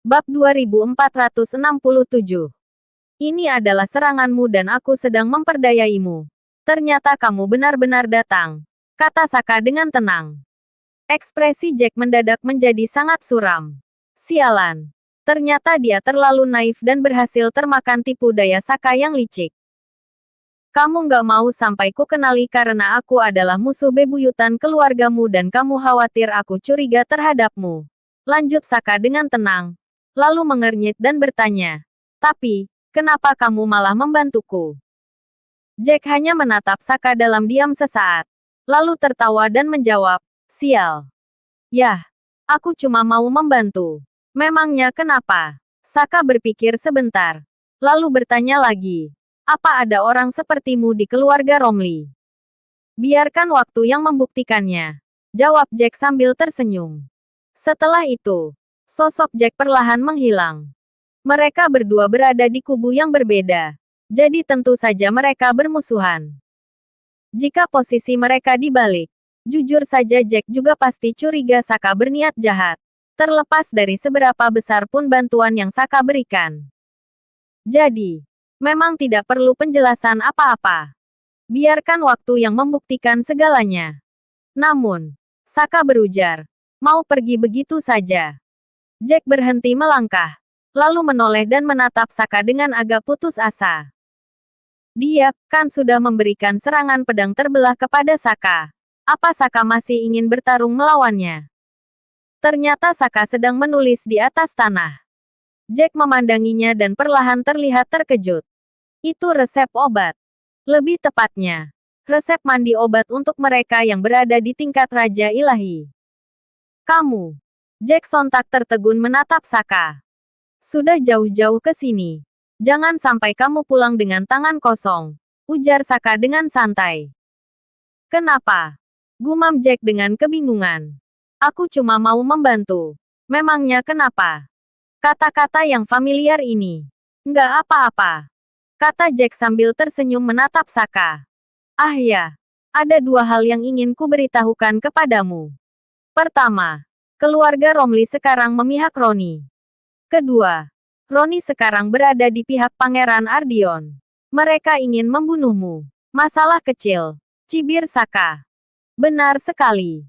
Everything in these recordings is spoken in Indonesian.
Bab 2467. Ini adalah seranganmu dan aku sedang memperdayaimu. Ternyata kamu benar-benar datang, kata Saka dengan tenang. Ekspresi Jack mendadak menjadi sangat suram. Sialan. Ternyata dia terlalu naif dan berhasil termakan tipu daya Saka yang licik. Kamu nggak mau sampai ku kenali karena aku adalah musuh bebuyutan keluargamu dan kamu khawatir aku curiga terhadapmu. Lanjut Saka dengan tenang. Lalu mengernyit dan bertanya, "Tapi, kenapa kamu malah membantuku?" Jack hanya menatap Saka dalam diam sesaat. Lalu tertawa dan menjawab, "Sial. Yah, aku cuma mau membantu. Memangnya kenapa?" Saka berpikir sebentar. Lalu bertanya lagi, "Apa ada orang sepertimu di keluarga Romley?" "Biarkan waktu yang membuktikannya," jawab Jack sambil tersenyum. Setelah itu, sosok Jack perlahan menghilang. Mereka berdua berada di kubu yang berbeda. Jadi tentu saja mereka bermusuhan. Jika posisi mereka dibalik, jujur saja Jack juga pasti curiga Saka berniat jahat. Terlepas dari seberapa besar pun bantuan yang Saka berikan. Jadi, memang tidak perlu penjelasan apa-apa. Biarkan waktu yang membuktikan segalanya. Namun, Saka berujar, "Mau pergi begitu saja?" Jack berhenti melangkah, lalu menoleh dan menatap Saka dengan agak putus asa. Dia kan sudah memberikan serangan pedang terbelah kepada Saka. Apa Saka masih ingin bertarung melawannya? Ternyata Saka sedang menulis di atas tanah. Jack memandanginya dan perlahan terlihat terkejut. Itu resep obat. Lebih tepatnya, resep mandi obat untuk mereka yang berada di tingkat Raja Ilahi. Kamu. Jack sontak tertegun menatap Saka. Sudah jauh-jauh ke sini. Jangan sampai kamu pulang dengan tangan kosong, ujar Saka dengan santai. Kenapa? Gumam Jack dengan kebingungan. Aku cuma mau membantu. Memangnya kenapa? Kata-kata yang familiar ini. Nggak apa-apa, kata Jack sambil tersenyum menatap Saka. Ah ya, ada dua hal yang ingin ku beritahukan kepadamu. Pertama, keluarga Romley sekarang memihak Roni. Kedua, Roni sekarang berada di pihak Pangeran Ardion. Mereka ingin membunuhmu. Masalah kecil, cibir Saka. Benar sekali.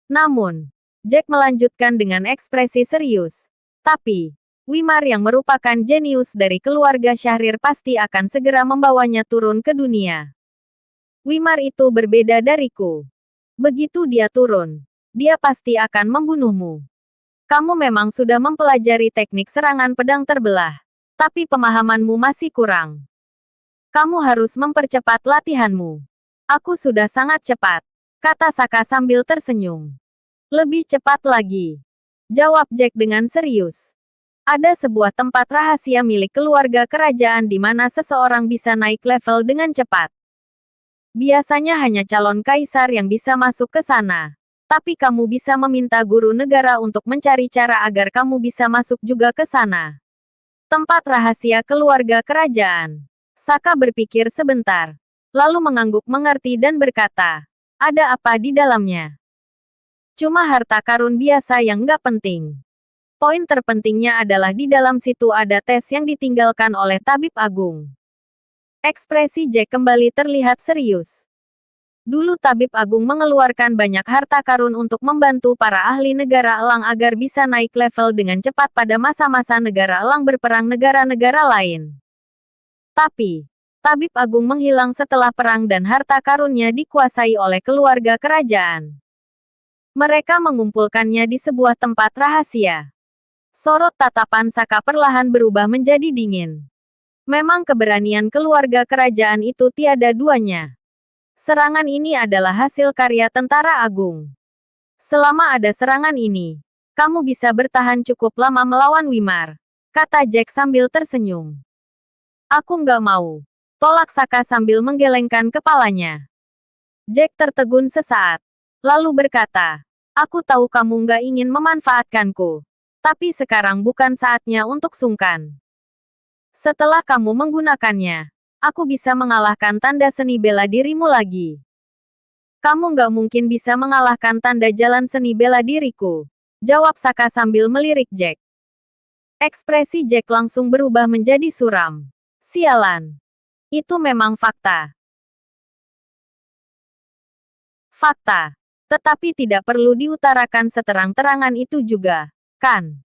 Namun, Jack melanjutkan dengan ekspresi serius. Tapi, Wimar yang merupakan jenius dari keluarga Syahrir pasti akan segera membawanya turun ke dunia. Wimar itu berbeda dariku. Begitu dia turun, dia pasti akan membunuhmu. Kamu memang sudah mempelajari teknik serangan pedang terbelah, tapi pemahamanmu masih kurang. Kamu harus mempercepat latihanmu. Aku sudah sangat cepat, kata Saka sambil tersenyum. Lebih cepat lagi, jawab Jack dengan serius. Ada sebuah tempat rahasia milik keluarga kerajaan di mana seseorang bisa naik level dengan cepat. Biasanya hanya calon kaisar yang bisa masuk ke sana. Tapi kamu bisa meminta guru negara untuk mencari cara agar kamu bisa masuk juga ke sana. Tempat rahasia keluarga kerajaan. Saka berpikir sebentar, lalu mengangguk mengerti dan berkata, "Ada apa di dalamnya?" "Cuma harta karun biasa yang nggak penting. Poin terpentingnya adalah di dalam situ ada tes yang ditinggalkan oleh tabib agung." Ekspresi Jack kembali terlihat serius. Dulu tabib agung mengeluarkan banyak harta karun untuk membantu para ahli negara elang agar bisa naik level dengan cepat pada masa-masa negara elang berperang negara-negara lain. Tapi, tabib agung menghilang setelah perang dan harta karunnya dikuasai oleh keluarga kerajaan. Mereka mengumpulkannya di sebuah tempat rahasia. Sorot tatapan Saka perlahan berubah menjadi dingin. Memang keberanian keluarga kerajaan itu tiada duanya. Serangan ini adalah hasil karya tentara agung. Selama ada serangan ini, kamu bisa bertahan cukup lama melawan Wimar, kata Jack sambil tersenyum. Aku nggak mau, tolak Saka sambil menggelengkan kepalanya. Jack tertegun sesaat, lalu berkata, aku tahu kamu nggak ingin memanfaatkanku, tapi sekarang bukan saatnya untuk sungkan. Setelah kamu menggunakannya, aku bisa mengalahkan tanda seni bela dirimu lagi. Kamu nggak mungkin bisa mengalahkan tanda jalan seni bela diriku, jawab Saka sambil melirik Jack. Ekspresi Jack langsung berubah menjadi suram. Sialan. Itu memang fakta. Fakta. Tetapi tidak perlu diutarakan seterang-terangan itu juga, kan?